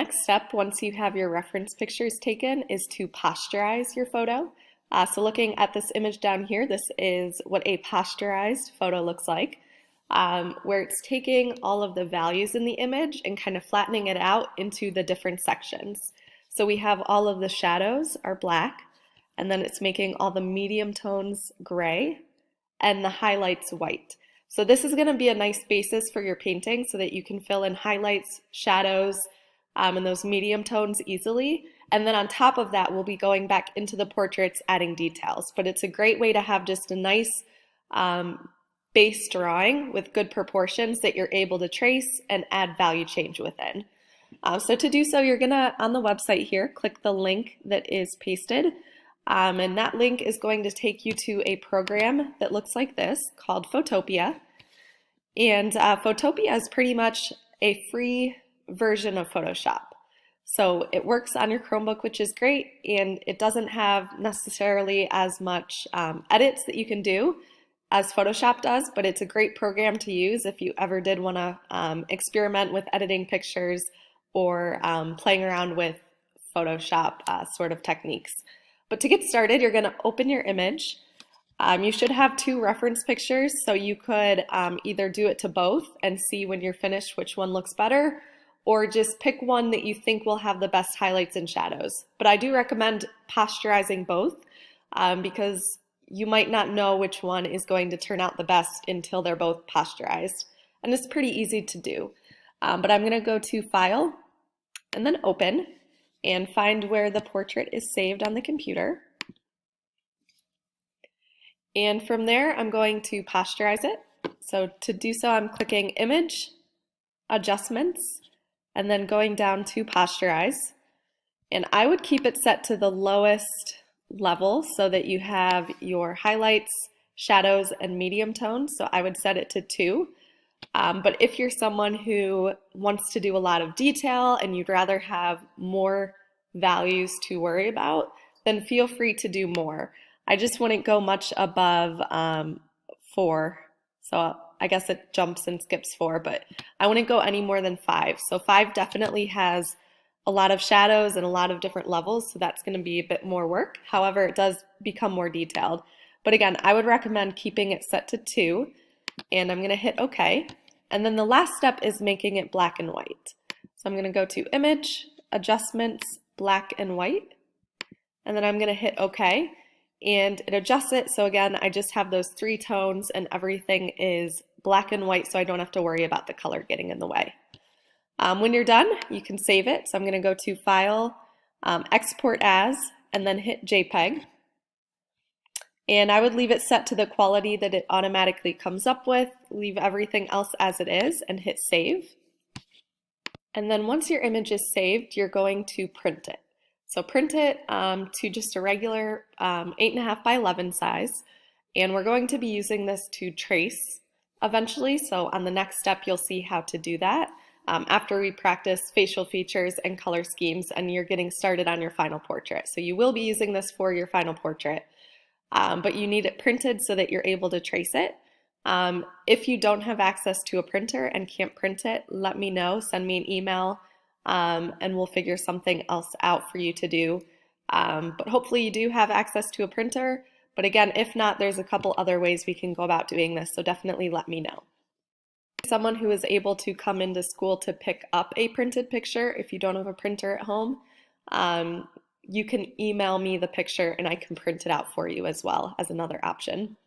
next step, once you have your reference pictures taken, is to posterize your photo. So looking at this image down here, this is what a posterized photo looks like, where it's taking all of the values in the image and kind of flattening it out into the different sections. So we have all of the shadows are black, and then it's making all the medium tones gray and the highlights white. So this is going to be a nice basis for your painting so that you can fill in highlights, shadows, and those medium tones easily. And then on top of that, we'll be going back into the portraits, adding details. But it's a great way to have just a nice base drawing with good proportions that you're able to trace and add value change within. So to do so, you're gonna, on the website here, click the link that is pasted. And that link is going to take you to a program that looks like this called Photopia. And Photopia is pretty much a free version of Photoshop. So it works on your Chromebook, which is great, and it doesn't have necessarily as much edits that you can do as Photoshop does, but it's a great program to use if you ever did want to experiment with editing pictures or playing around with Photoshop sort of techniques. But to get started, you're going to open your image. You should have two reference pictures, so you could either do it to both and see when you're finished which one looks better, or just pick one that you think will have the best highlights and shadows. But I do recommend posterizing both because you might not know which one is going to turn out the best until they're both posterized. And it's pretty easy to do. But I'm going to go to File and then Open and find where the portrait is saved on the computer. And from there, I'm going to posterize it. So to do so, I'm clicking Image, Adjustments, and then going down to Posterize. And I would keep it set to the lowest level so that you have your highlights, shadows, and medium tones. So I would set it to 2. But if you're someone who wants to do a lot of detail and you'd rather have more values to worry about, then feel free to do more. I just wouldn't go much above 4. So I guess it jumps and skips 4, but I wouldn't go any more than 5. So 5 definitely has a lot of shadows and a lot of different levels, so that's going to be a bit more work. However, it does become more detailed. But again, I would recommend keeping it set to 2, and I'm going to hit OK. And then the last step is making it black and white. So I'm going to go to Image, Adjustments, Black and White, and then I'm going to hit OK. And it adjusts it, so again, I just have those 3 tones and everything is black and white, so I don't have to worry about the color getting in the way. When you're done, you can save it. So I'm going to go to File, Export As, and then hit JPEG. And I would leave it set to the quality that it automatically comes up with, leave everything else as it is, and hit Save. And then once your image is saved, you're going to print it. So print it to just a regular 8.5 by 11 size, and we're going to be using this to trace eventually. So on the next step, you'll see how to do that after we practice facial features and color schemes and you're getting started on your final portrait. So you will be using this for your final portrait, but you need it printed so that you're able to trace it. If you don't have access to a printer and can't print it, let me know, send me an email. And we'll figure something else out for you to do. But hopefully you do have access to a printer. But again, if not, there's a couple other ways we can go about doing this, so definitely let me know. Someone who is able to come into school to pick up a printed picture, if you don't have a printer at home, you can email me the picture and I can print it out for you as well as another option.